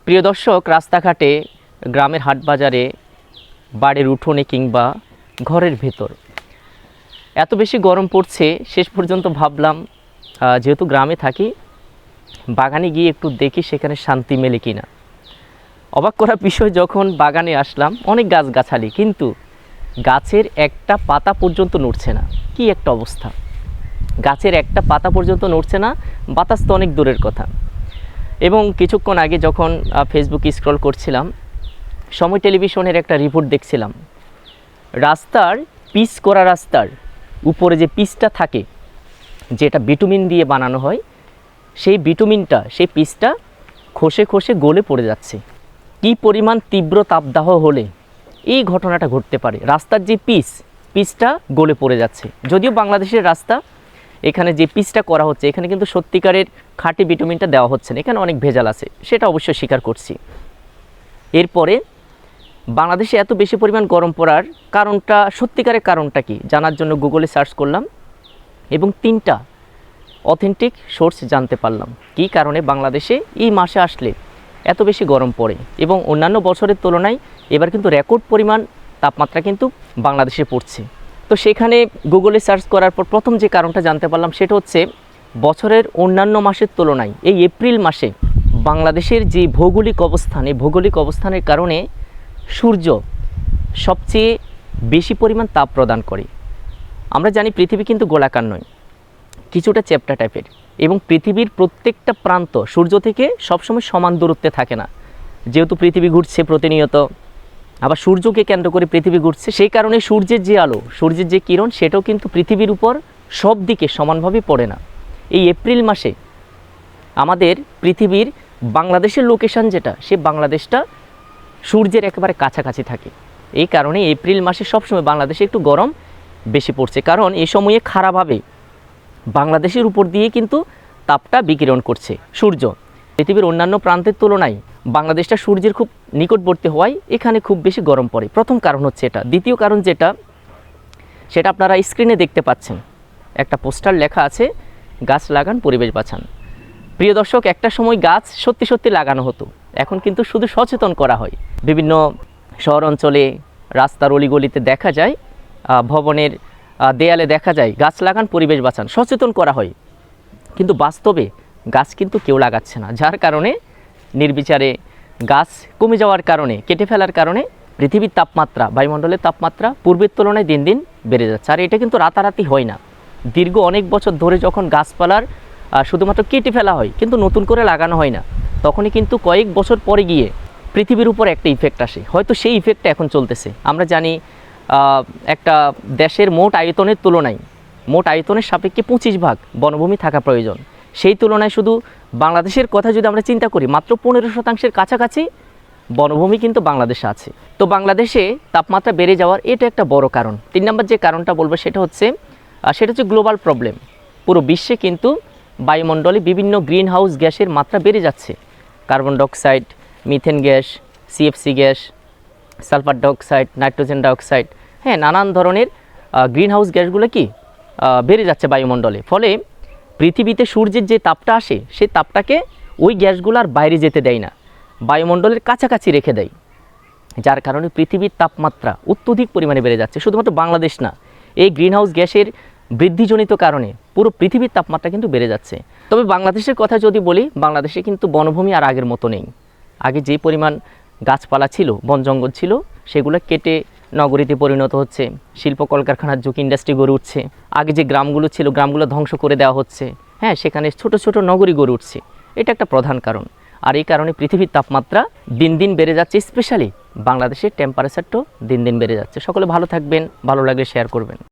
প্রিয় দর্শক, রাস্তাঘাটে, গ্রামের হাট বাজারে, বাড়ির উঠোনে কিংবা ঘরের ভেতর এত বেশি গরম পড়ছে, শেষ পর্যন্ত ভাবলাম যেহেতু গ্রামে থাকি, বাগানে গিয়ে একটু দেখি সেখানে শান্তি মেলে কিনা। অবাক করা বিষয়, যখন বাগানে আসলাম অনেক গাছগাছালি, কিন্তু গাছের একটা পাতা পর্যন্ত নড়ছে না। কি একটা অবস্থা! গাছের একটা পাতা পর্যন্ত নড়ছে না, বাতাস তো অনেক দূরের কথা। এবং কিছুক্ষণ আগে যখন ফেসবুক স্ক্রল করছিলাম, সময় টেলিভিশনের একটা রিপোর্ট দেখছিলাম। রাস্তার পিচ করা রাস্তার উপরে যে পিচটা থাকে, যেটা বিটুমিন দিয়ে বানানো হয়, সেই বিটুমিনটা, সেই পিচটা খসে খসে গলে পড়ে যাচ্ছে। কি পরিমাণ তীব্র তাপদাহ হলে এই ঘটনাটা ঘটতে পারে? রাস্তার যে পিচটা গলে পড়ে যাচ্ছে। যদিও বাংলাদেশের রাস্তা, এখানে যে পিচটা করা হচ্ছে, এখানে কিন্তু সত্যিকারের খাঁটি ভিটামিনটা দেওয়া হচ্ছে না, এখানে অনেক ভেজাল আছে, সেটা অবশ্যই স্বীকার করছি। এরপরে বাংলাদেশে এত বেশি পরিমাণ গরম পড়ার কারণটা, সত্যিকারের কারণটা কি জানার জন্য গুগলে সার্চ করলাম এবং 3টা অথেন্টিক সোর্স জানতে পারলাম কী কারণে বাংলাদেশে এই মাসে আসলে এত বেশি গরম পড়ে। এবং অন্যান্য বছরের তুলনায় এবার কিন্তু রেকর্ড পরিমাণ তাপমাত্রা কিন্তু বাংলাদেশে পড়ছে। তো সেখানে গুগলে সার্চ করার পর প্রথম যে কারণটা জানতে পারলাম, সেটা হচ্ছে বছরের অন্যান্য মাসের তুলনায় এই এপ্রিল মাসে বাংলাদেশের যে ভৌগোলিক অবস্থান, এই ভৌগোলিক অবস্থানের কারণে সূর্য সবচেয়ে বেশি পরিমাণ তাপ প্রদান করে। আমরা জানি পৃথিবী কিন্তু গোলাকার নয়, কিছুটা চ্যাপ্টা টাইপের, এবং পৃথিবীর প্রত্যেকটা প্রান্ত সূর্য থেকে সবসময় সমান দূরত্বে থাকে না। যেহেতু পৃথিবী ঘুরছে প্রতিনিয়ত, আবার সূর্যকে কেন্দ্র করে পৃথিবী ঘুরছে, সেই কারণে সূর্যের যে আলো, সূর্যের যে কিরণ, সেটাও কিন্তু পৃথিবীর উপর সব দিকে সমানভাবে পড়ে না। এই এপ্রিল মাসে আমাদের পৃথিবীর বাংলাদেশের লোকেশান যেটা, সে বাংলাদেশটা সূর্যের একেবারে কাছাকাছি থাকে। এই কারণে এপ্রিল মাসে সবসময় বাংলাদেশে একটু গরম বেশি পড়ছে, কারণ এই সময়ে খারাপভাবে বাংলাদেশের উপর দিয়ে কিন্তু তাপটা বিকিরণ করছে সূর্য। পৃথিবীর অন্যান্য প্রান্তের তুলনায় বাংলাদেশটা সূর্যের খুব নিকটবর্তী হওয়ায় এখানে খুব বেশি গরম পড়ে। প্রথম কারণ হচ্ছে এটা। দ্বিতীয় কারণ যেটা, সেটা আপনারা স্ক্রিনে দেখতে পাচ্ছেন, একটা পোস্টার লেখা আছে, গাছ লাগান পরিবেশ বাঁচান। প্রিয় দর্শক, একটা সময় গাছ সত্যি সত্যি লাগানো হতো, এখন কিন্তু শুধু সচেতন করা হয়। বিভিন্ন শহর অঞ্চলে, রাস্তার অলিগলিতে দেখা যায়, ভবনের দেয়ালে দেখা যায় গাছ লাগান পরিবেশ বাঁচান, সচেতন করা হয়, কিন্তু বাস্তবে গাছ কিন্তু কেউ লাগাচ্ছে না। যার কারণে নির্বিচারে গাছ কমে যাওয়ার কারণে, কেটে ফেলার কারণে পৃথিবীর তাপমাত্রা, বায়ুমণ্ডলের তাপমাত্রা পূর্বের তুলনায় দিন দিন বেড়ে যাচ্ছে। আর এটা কিন্তু রাতারাতি হয় না, দীর্ঘ অনেক বছর ধরে যখন গাছপালার শুধুমাত্র কেটে ফেলা হয়, কিন্তু নতুন করে লাগানো হয় না, তখনই কিন্তু কয়েক বছর পরে গিয়ে পৃথিবীর উপর একটা ইফেক্ট আসে। হয়তো সেই ইফেক্টটা এখন চলতেছে। আমরা জানি একটা দেশের মোট আয়তনের তুলনায়, মোট আয়তনের সাপেক্ষে 25 ভাগ বনভূমি থাকা প্রয়োজন। সেই তুলনায় শুধু বাংলাদেশের কথা যদি আমরা চিন্তা করি, মাত্র 15% কাছাকাছি বনভূমি কিন্তু বাংলাদেশে আছে। তো বাংলাদেশে তাপমাত্রা বেড়ে যাওয়ার এটা একটা বড় কারণ। 3 নম্বর যে কারণটা বলবো, সেটা হচ্ছে গ্লোবাল প্রবলেম। পুরো বিশ্বে কিন্তু বায়ুমণ্ডলে বিভিন্ন গ্রিন হাউস গ্যাসের মাত্রা বেড়ে যাচ্ছে। Carbon dioxide, methane gas, CFC gas, sulphur dioxide, nitrogen dioxide, হ্যাঁ, নানান ধরনের গ্রিন হাউস গ্যাসগুলো কি বেড়ে যাচ্ছে বায়ুমণ্ডলে। ফলে পৃথিবীতে সূর্যের যে তাপটা আসে, সেই তাপটাকে ওই গ্যাসগুলো আর বাইরে যেতে দেয় না, বায়ুমণ্ডলের কাছাকাছি রেখে দেয়। যার কারণে পৃথিবীর তাপমাত্রা অত্যধিক পরিমাণে বেড়ে যাচ্ছে। শুধুমাত্র বাংলাদেশ না, এই গ্রিন হাউস গ্যাসের বৃদ্ধিজনিত কারণে পুরো পৃথিবীর তাপমাত্রা কিন্তু বেড়ে যাচ্ছে। তবে বাংলাদেশের কথা যদি বলি, বাংলাদেশে কিন্তু বনভূমি আর আগের মতো নেই। আগে যে পরিমাণ গাছপালা ছিল, বন জঙ্গল ছিল, সেগুলো কেটে নগরীতে পরিণত হচ্ছে, শিল্প কলকারখানার যুগ, ইন্ডাস্ট্রি গড়ে উঠছে। আগে যে গ্রামগুলো ছিল, গ্রামগুলো ধ্বংস করে দেওয়া হচ্ছে, হ্যাঁ, সেখানে ছোট ছোট নগরী গড়ে উঠছে। এটা একটা প্রধান কারণ। আর এই কারণে পৃথিবীর তাপমাত্রা দিন দিন বেড়ে যাচ্ছে, স্পেশালি বাংলাদেশের টেম্পারেচারটাও দিন দিন বেড়ে যাচ্ছে। সকলে ভালো থাকবেন, ভালো লাগলে শেয়ার করবেন।